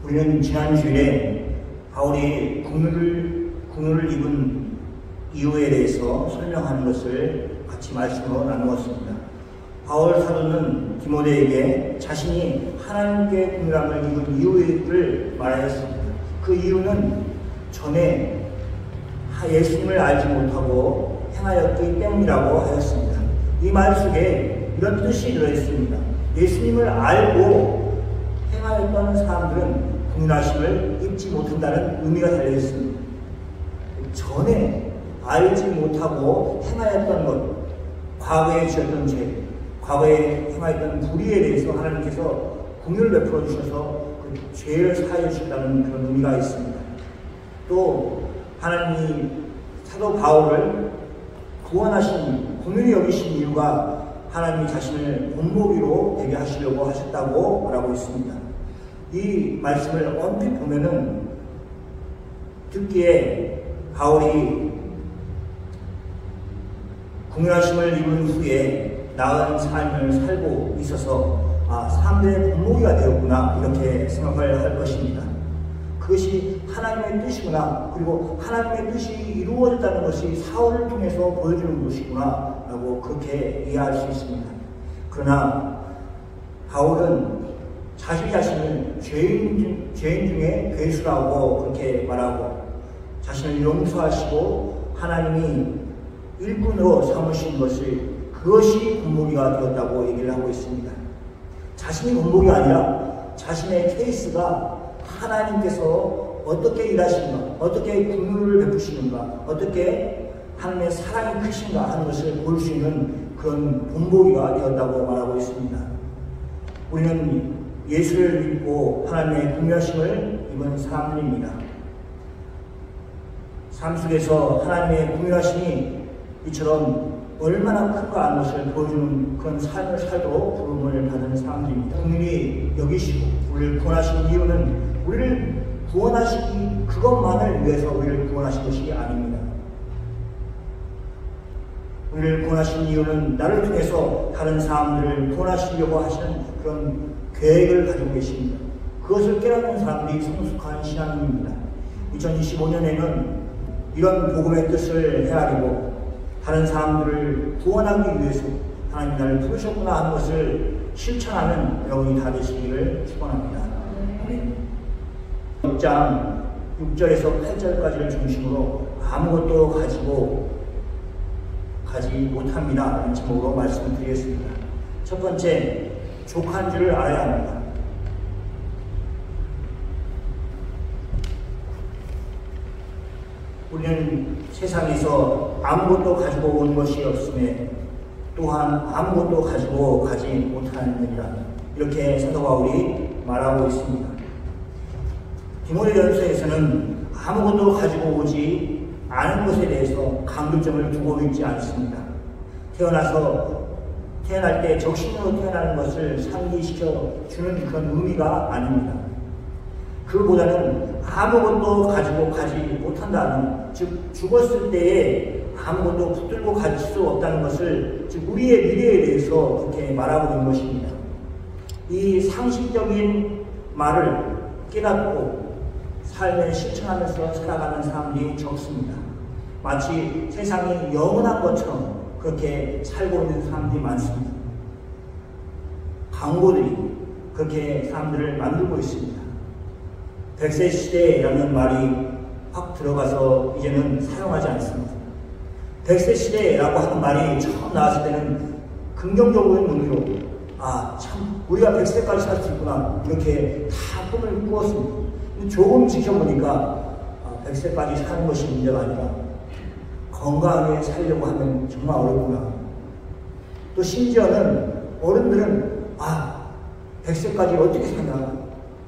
우리는 지난 주일에 바울이 국문을 입은 이유에 대해서 설명하는 것을 같이 말씀으로 나누었습니다. 바울 사도는 디모데에게 자신이 하나님께 국문함을 입은 이유를 말하였습니다. 그 이유는 전에 예수님을 알지 못하고 행하였기 때문이라고 하였습니다. 이 말 속에 이런 뜻이 들어있습니다. 예수님을 알고 행하였던 사람들은 국문하심을 입지 못한다는 의미가 달려있습니다. 전에 알지 못하고 행하였던 것, 과거에 지었던 죄, 과거에 행하였던 불의에 대해서 하나님께서 긍휼을 베풀어 주셔서 그 죄를 사하여 주셨다는 그런 의미가 있습니다. 또 하나님이 사도 바울을 구원하신, 긍휼히 여기신 이유가 하나님이 자신을 본보기로 되게 하시려고 하셨다고 말하고 있습니다. 이 말씀을 언뜻 보면은 듣기에 바울이 긍휼하심을 입은 후에 나은 삶을 살고 있어서 사람들의 본보기가 되었구나 이렇게 생각을 할 것입니다. 그것이 하나님의 뜻이구나, 그리고 하나님의 뜻이 이루어졌다는 것이 사울을 통해서 보여주는 것이구나 라고 그렇게 이해할 수 있습니다. 그러나 바울은 자신을 죄인 중에 괴수라고 그렇게 말하고 자신을 용서하시고 하나님이 일꾼으로 삼으신 그것이 본보기가 되었다고 얘기를 하고 있습니다. 자신이 본보기가 아니라 자신의 케이스가 하나님께서 어떻게 일하시는가, 어떻게 긍휼을 베푸시는가, 어떻게 하나님의 사랑이 크신가 하는 것을 볼 수 있는 그런 본보기가 되었다고 말하고 있습니다. 우리는 예수를 믿고 하나님의 긍휼하심을 입은 사람들입니다. 삶 속에서 하나님의 긍휼하심이 이처럼 얼마나 큰가 하는 것을 보여주는 그런 삶을 살도록 부름을 받은 사람들입니다. 긍휼히 여기시고 우리를 구원하신 이유는 우리를 구원하시기 그것만을 위해서 우리를 구원하신 것이 아닙니다. 우리를 구원하신 이유는 나를 통해서 다른 사람들을 구원하시려고 하시는 그런 계획을 가지고 계십니다. 그것을 깨닫는 사람들이 성숙한 신앙인입니다. 2025년에는 이런 복음의 뜻을 헤아리고 다른 사람들을 구원하기 위해서 하나님 나를 부르셨구나 하는 것을 실천하는 여러분이 다 되시기를 축원합니다. 6장 6절에서 8절까지를 중심으로 아무것도 가지 못합니다 라는 제목으로 말씀을 드리겠습니다. 첫 번째, 족한 줄을 알아야 합니다. 우리는 세상에서 아무것도 가지고 온 것이 없음에 또한 아무것도 가지고 가지 못하느니라, 이렇게 사도 바울이 말하고 있습니다. 디모데전서에서는 아무것도 가지고 오지 않은 것에 대해서 강조점을 두고 있지 않습니다. 태어날 때 적신으로 태어나는 것을 상기시켜 주는 그런 의미가 아닙니다. 그보다는 아무것도 가지고 가지 못한다는, 즉 죽었을 때에 아무것도 붙들고 갈 수 없다는 것을, 즉 우리의 미래에 대해서 그렇게 말하고 있는 것입니다. 이 상식적인 말을 깨닫고 삶에 실천하면서 살아가는 사람들이 적습니다. 마치 세상이 영원한 것처럼 그렇게 살고 있는 사람들이 많습니다. 광고들이 그렇게 사람들을 만들고 있습니다. 100세 시대라는 말이 확 들어가서 이제는 사용하지 않습니다. 100세 시대라고 하는 말이 처음 나왔을 때는 긍정적인 의미로 참 우리가 100세까지 살 수 있구나 이렇게 다 꿈을 꾸었습니다. 조금 지켜보니까 100세까지 사는 것이 문제가 아니라 건강하게 살려고 하면 정말 어렵구나. 또 심지어는 어른들은 100세까지 어떻게 사냐,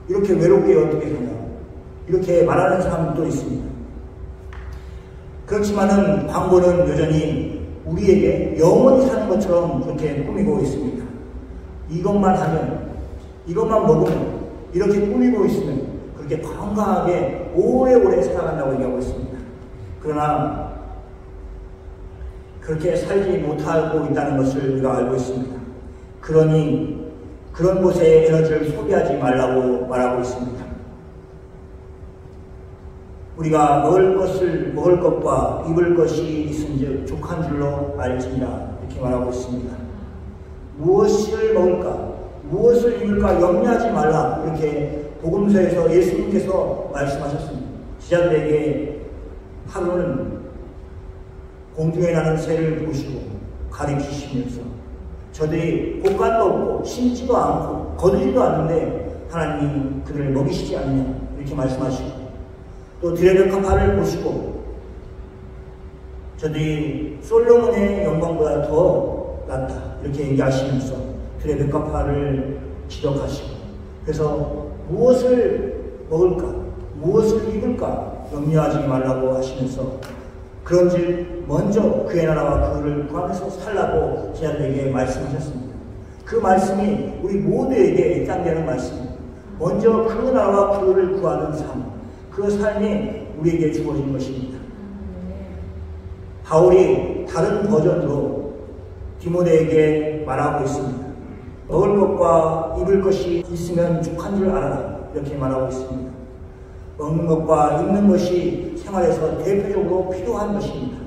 이렇게 외롭게 어떻게 사냐, 이렇게 말하는 사람도 있습니다. 그렇지만은 광고는 여전히 우리에게 영원히 사는 것처럼 그렇게 꾸미고 있습니다. 이것만 하면, 이것만 먹으면, 이렇게 꾸미고 있으면 그렇게 건강하게 오래오래 살아간다고 얘기하고 있습니다. 그러나 그렇게 살지 못하고 있다는 것을 우리가 알고 있습니다. 그러니 그런 곳에 에너지를 소비하지 말라고 말하고 있습니다. 우리가 먹을 것과 입을 것이 있은즉 족한 줄로 알지니라 이렇게 말하고 있습니다. 무엇을 먹을까, 무엇을 입을까 염려하지 말라 이렇게 복음서에서 예수님께서 말씀하셨습니다. 제자들에게 하루는 공중에 나는 새를 보시고 가리키시면서 저들이 곡간도 없고 심지도 않고 거두지도 않는데 하나님이 그들을 먹이시지 않느냐 이렇게 말씀하시고, 또 들의 벽화를 보시고 저들이 솔로몬의 영광보다 더 낫다 이렇게 얘기하시면서 들의 벽화를 지적하시고, 그래서 무엇을 먹을까 무엇을 입을까 염려하지 말라고 하시면서 그런즉 먼저 그의 나라와 그를 구하면서 살라고 제자들에게 말씀하셨습니다. 그 말씀이 우리 모두에게 해당되는 말씀입니다. 먼저 그 나라와 그를 구하는 삶, 그 삶이 우리에게 주어진 것입니다. 바울이 다른 버전으로 디모데에게 말하고 있습니다. 먹을 것과 입을 것이 있으면 족한 줄 알아라 이렇게 말하고 있습니다. 먹는 것과 입는 것이 생활에서 대표적으로 필요한 것입니다.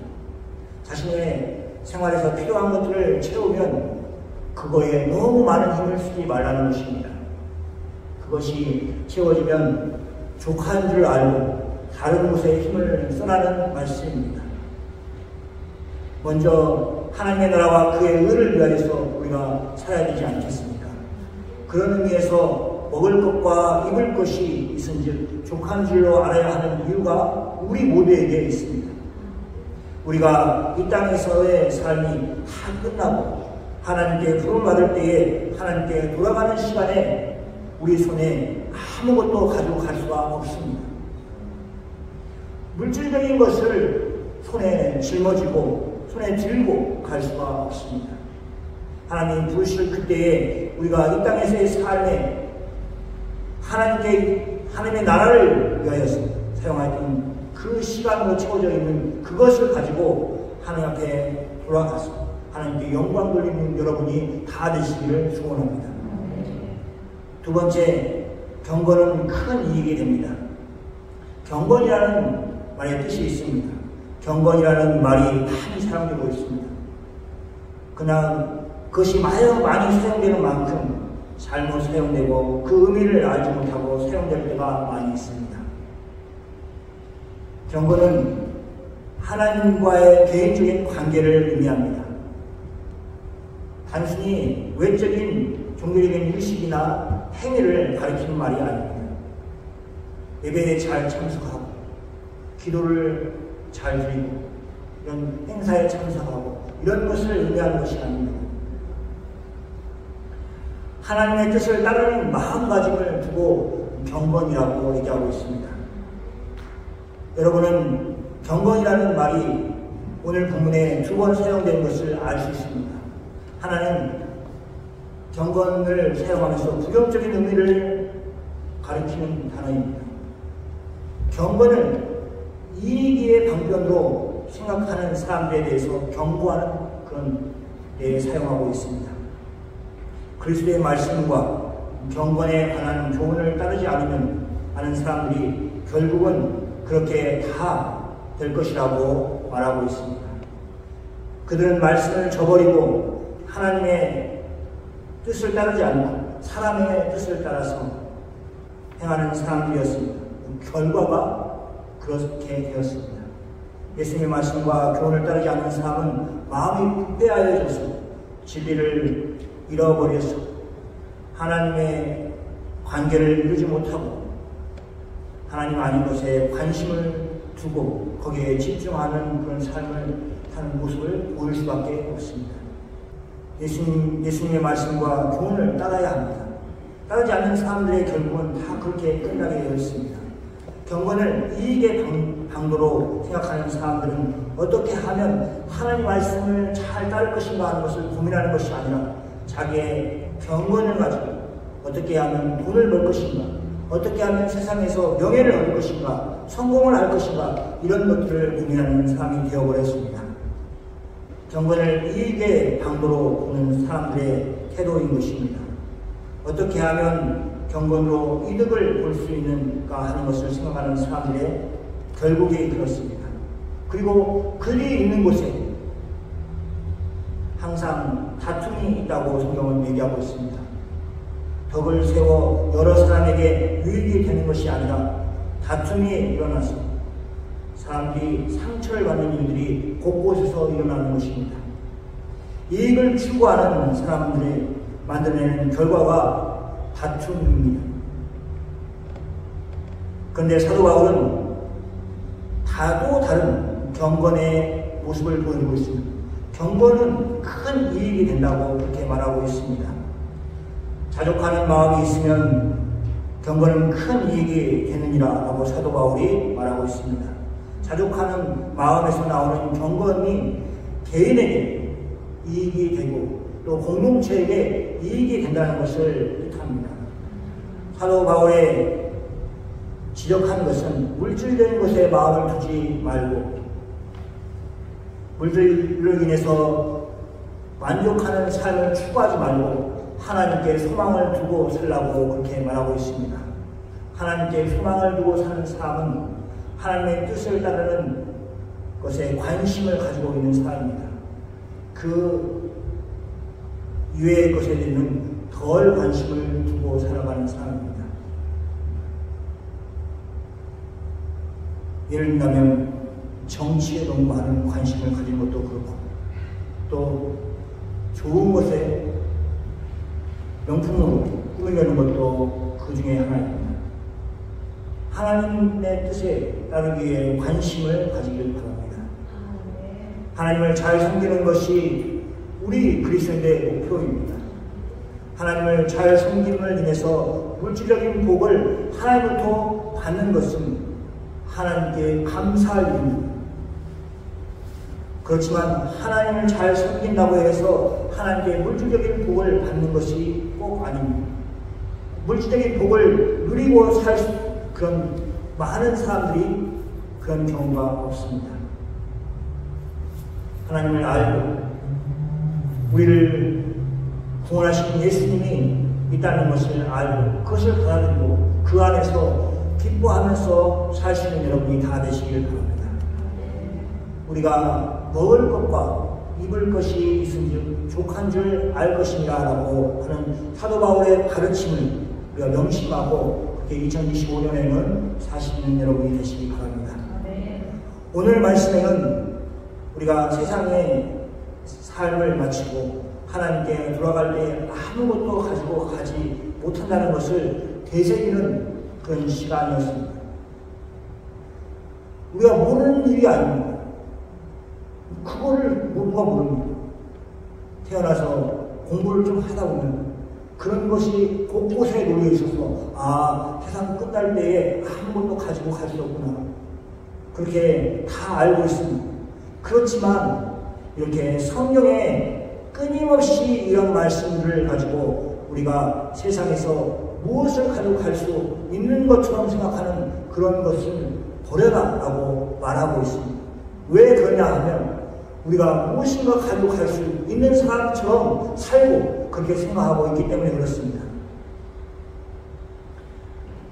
자신의 생활에서 필요한 것들을 채우면 그거에 너무 많은 힘을 쓰지 말라는 것입니다. 그것이 채워지면 족한 줄 알고 다른 곳에 힘을 써라는 말씀입니다. 먼저 하나님의 나라와 그의 의를 위하여서 우리가 살아야 되지 않겠습니까? 그런 의미에서 먹을 것과 입을 것이 있은즉 족한 줄로 알아야 하는 이유가 우리 모두에게 있습니다. 우리가 이 땅에서의 삶이 다 끝나고 하나님께 부름을 받을 때에 하나님께 돌아가는 시간에 우리 손에 아무것도 가지고 갈 수가 없습니다. 물질적인 것을 손에 짊어지고 손에 들고 갈 수가 없습니다. 하나님 부르실 그때에 우리가 이 땅에서의 삶에 하나님의 나라를 위하여서 사용하였던 그 시간으로 채워져 있는 그것을 가지고 하나님 앞에 돌아가서 하나님께 영광 돌리는 여러분이 다 되시기를 소원합니다. 두 번째, 경건은 큰 이익이 됩니다. 경건이라는 말의 뜻이 있습니다. 경건이라는 말이 많이 사용되고 있습니다. 그러나 그것이 많이 사용되는 만큼 잘못 사용되고 그 의미를 알지 못하고 사용될 때가 많이 있습니다. 경건은 하나님과의 개인적인 관계를 의미합니다. 단순히 외적인 종교적인 의식이나 행위를 가리키는 말이 아닙니다. 예배에 잘 참석하고 기도를 잘 드리고 이런 행사에 참석하고 이런 것을 의미하는 것이 아닙니다. 하나님의 뜻을 따르는 마음가짐을 두고 경건이라고 얘기하고 있습니다. 여러분은 경건이라는 말이 오늘 본문에 2번 사용된 것을 알 수 있습니다. 하나는 경건을 사용하면서 부정적인 의미를 가리키는 단어입니다. 경건은 이익의 방편으로 생각하는 사람들에 대해서 경고하는 그런 데 사용하고 있습니다. 그리스도의 말씀과 경건에 관한 교훈을 따르지 않으면 많은 사람들이 결국은 그렇게 다 될 것이라고 말하고 있습니다. 그들은 말씀을 저버리고 하나님의 뜻을 따르지 않고 사람의 뜻을 따라서 행하는 사람들이었습니다. 결과가 그렇게 되었습니다. 예수님의 말씀과 교훈을 따르지 않는 사람은 마음이 부패하여져서 진리를 잃어버려서 하나님의 관계를 이루지 못하고 하나님 아닌 것에 관심을 두고 거기에 집중하는 그런 삶을 사는 모습을 보일 수밖에 없습니다. 예수님의 말씀과 교훈을 따라야 합니다. 따르지 않는 사람들의 결국은 다 그렇게 끝나게 되어 있습니다. 경건을 이익의 방도로 생각하는 사람들은 어떻게 하면 하나님 말씀을 잘 따를 것인가 하는 것을 고민하는 것이 아니라 자기의 경건을 가지고 어떻게 하면 돈을 벌 것인가, 어떻게 하면 세상에서 명예를 얻을 것인가, 성공을 할 것인가, 이런 것들을 고민하는 사람이 되어버렸습니다. 경건을 이익의 방도로 보는 사람들의 태도인 것입니다. 어떻게 하면 경건으로 이득을 볼 수 있는가 하는 것을 생각하는 사람들의 결국에 그렇습니다. 그리고 글이 있는 곳에 항상 다툼이 있다고 성경은 얘기하고 있습니다. 덕을 세워 여러 사람에게 유익이 되는 것이 아니라 다툼이 일어나서 사람들이 상처를 받는 일들이 곳곳에서 일어나는 것입니다. 이익을 추구하는 사람들이 만들어내는 결과가 다툼입니다. 그런데 사도 바울은 다도 다른 경건의 모습을 보여주고 있습니다. 경건은 큰 이익이 된다고 그렇게 말하고 있습니다. 자족하는 마음이 있으면 경건은 큰 이익이 되느니라 라고 사도 바울이 말하고 있습니다. 자족하는 마음에서 나오는 경건이 개인에게 이익이 되고 또 공동체에게 이익이 된다는 것을 뜻합니다. 사도 바울의 지적한 것은 물질적인 것에 마음을 두지 말고 물질로 인해서 만족하는 삶을 추구하지 말고 하나님께 소망을 두고 살라고 그렇게 말하고 있습니다. 하나님께 소망을 두고 사는 사람은 하나님의 뜻을 따르는 것에 관심을 가지고 있는 사람입니다. 그 이외의 것에 대해서는 덜 관심을 두고 살아가는 사람입니다. 예를 들면 정치에 너무 많은 관심을 가진 것도 그렇고 또 좋은 것에 명품으로 꾸미려는 것도 그 중에 하나입니다. 하나님의 뜻에 따르기 위해 관심을 가지길 바랍니다. 하나님을 잘 섬기는 것이 우리 그리스도인의 목표입니다. 하나님을 잘 섬김을 인해서 물질적인 복을 하나님부터 받는 것은 하나님께 감사할 일입니다. 그렇지만 하나님을 잘 섬긴다고 해서 하나님께 물질적인 복을 받는 것이 꼭 아닙니다. 물질적인 복을 누리고 살 그런 많은 사람들이 그런 경우가 없습니다. 하나님을 알고 우리를 구원하신 예수님이 있다는 것을 알고 그것을 받아들이고 그 안에서 기뻐하면서 살 수 있는 여러분이 다 되시길 바랍니다. 우리가 먹을 것과 입을 것이 있은즉 족한 줄 알 것이니라 라고 하는 사도 바울의 가르침을 우리가 명심하고 2025년에는 사시는 여러분이 되시기 바랍니다. 오늘 말씀에는 우리가 세상의 삶을 마치고 하나님께 돌아갈 때 아무것도 가지고 가지 못한다는 것을 되새기는 그런 시간이었습니다. 우리가 모르는 일이 아닙니다. 그거를 누가 모릅니다. 태어나서 공부를 좀 하다 보면 그런 것이 곳곳에 놓여 있어서 세상 끝날 때에 아무것도 가지고 갈 수 없구나. 그렇게 다 알고 있습니다. 그렇지만 이렇게 성경에 끊임없이 이런 말씀들을 가지고 우리가 세상에서 무엇을 가지고 갈 수 있는 것처럼 생각하는 그런 것을 버려라 라고 말하고 있습니다. 왜 그러냐 하면 우리가 무엇인가 가지고 갈 수 있는 사람처럼 살고 그렇게 생각하고 있기 때문에 그렇습니다.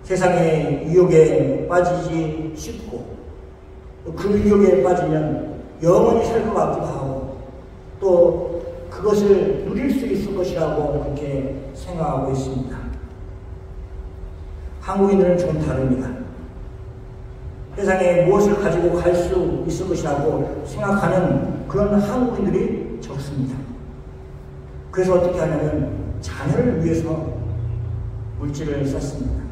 세상의 유혹에 빠지지 쉽고 그 유혹에 빠지면 영원히 살 것 같기도 하고 또 그것을 누릴 수 있을 것이라고 그렇게 생각하고 있습니다. 한국인들은 좀 다릅니다. 세상에 무엇을 가지고 갈 수 있을 것이라고 생각하는 그런 한국인들이 적습니다. 그래서 어떻게 하냐면 자녀를 위해서 물질을 썼습니다.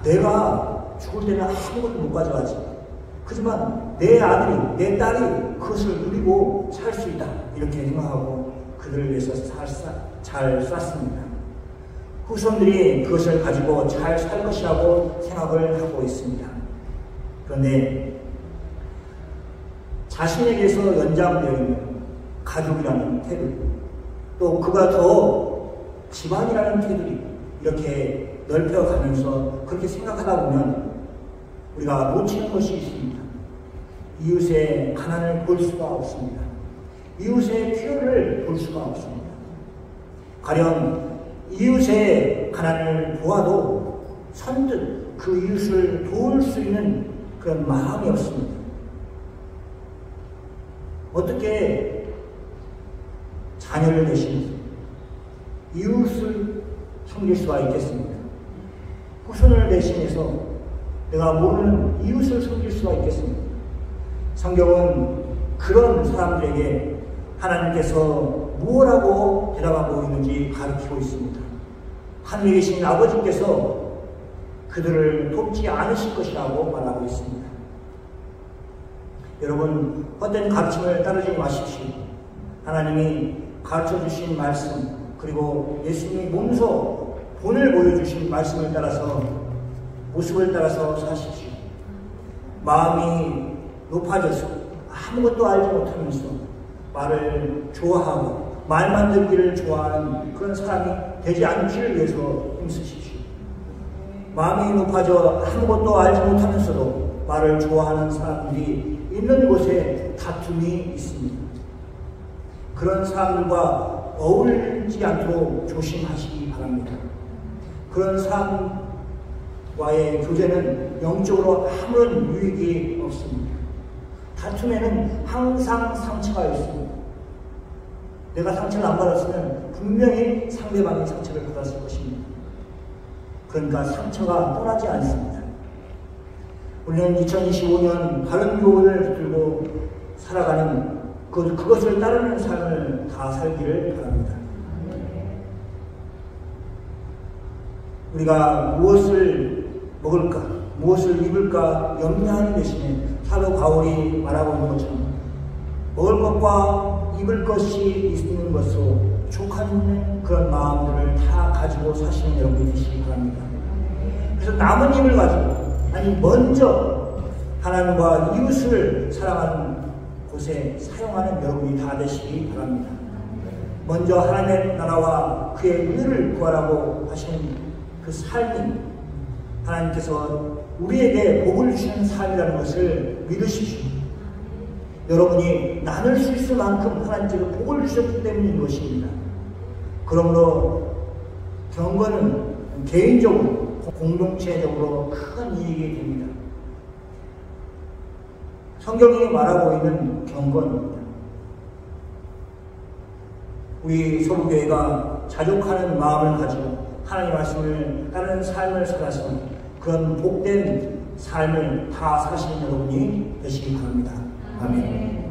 내가 죽을 때는 아무것도 못 가져가지. 하지만 내 아들이, 내 딸이 그것을 누리고 살 수 있다. 이렇게 생각하고 그들을 위해서 잘 쐈습니다. 후손들이 그것을 가지고 잘 살 것이라고 생각을 하고 있습니다. 그런데 자신에게서 연장되어 있는 가족이라는 테두리, 또 그가 더 집안이라는 테두리 이렇게 넓혀가면서 그렇게 생각하다 보면 우리가 놓치는 것이 있습니다. 이웃의 가난을 볼 수가 없습니다. 이웃의 필요를 볼 수가 없습니다. 가령 이웃의 가난을 보아도 선뜻 그 이웃을 도울 수 있는 그런 마음이 없습니다. 어떻게 자녀를 내시면서 이웃을 섬길 수가 있겠습니까? 후손을 내시면서 내가 모르는 이웃을 섬길 수가 있겠습니까? 성경은 그런 사람들에게 하나님께서 무엇라고 대답하고 있는지 가르치고 있습니다. 하늘에 계신 아버지께서 그들을 돕지 않으실 것이라고 말하고 있습니다. 여러분, 헛된 가르침을 따르지 마십시오. 하나님이 가르쳐 주신 말씀, 그리고 예수님이 몸소 본을 보여주신 말씀을 따라서, 모습을 따라서 사십시오. 마음이 높아져서 아무것도 알지 못하면서 말을 좋아하고 말만 듣기를 좋아하는 그런 사람이 되지 않기를 위해서 힘쓰십시오. 마음이 높아져 아무것도 알지 못하면서도 말을 좋아하는 사람들이 있는 곳에 다툼이 있습니다. 그런 사람들과 어울리지 않도록 조심하시기 바랍니다. 그런 사람과의 교제는 영적으로 아무런 유익이 없습니다. 다툼에는 항상 상처가 있습니다. 내가 상처를 안 받았으면 분명히 상대방이 상처를 받았을 것입니다. 그러니까 상처가 떠나지 않습니다. 우리는 2025년 바른 교훈을 붙들고 살아가는 그것을 따르는 삶을 다 살기를 바랍니다. 우리가 무엇을 먹을까, 무엇을 입을까 염려하는 대신에 사도 바울이 말하고 있는 것처럼 먹을 것과 입을 것이 있는 것으로 족한 그런 마음들을 다 가지고 사시는 여러분이 되시기 바랍니다. 그래서 남은 힘을 가지고, 아니 먼저 하나님과 이웃을 사랑하는 곳에 사용하는 여러분이 다 되시기 바랍니다. 먼저 하나님의 나라와 그의 의를 구하라고 하시는 그 삶이 하나님께서 우리에게 복을 주시는 삶이라는 것을 믿으십시오. 여러분이 나눌 수 있을 만큼 하나님께서 복을 주셨기 때문인 것입니다. 그러므로 경건은 개인적으로, 공동체적으로 큰 이익이 됩니다. 성경이 말하고 있는 경건입니다. 우리 서부교회가 자족하는 마음을 가지고 하나님의 말씀을 따르는 삶을 살아서 그런 복된 삶을 다 사시는 여러분이 되시기 바랍니다. 아멘.